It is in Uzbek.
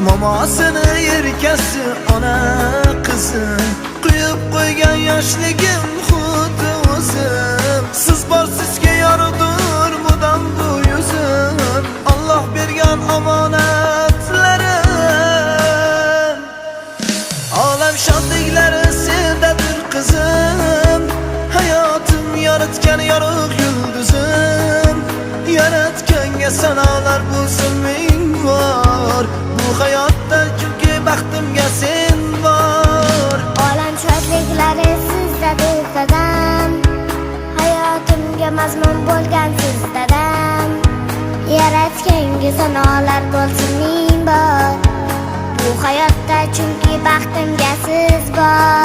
Mamasini yelkasi ona qizim, quyib qo'ygan yoshligim xuddi o'zim. Siz bor sizga yorug'dir mudam bu yuzim, Alloh bergan omonatlarim. Olam shodliklari sendadir qizim, hayotim yaratgan yorug' yulduzim. Yaratganga sanolar bo'lsin ming bor, bu hayotda chunki baxtimga sen bor. Olam shodliklari sizdadir dadam, hayotimga mazmun bo'lgan siz dadam. Yaratganga sanolar bo'lsin ming bor, bu hayotda chunki baxtimga siz bor.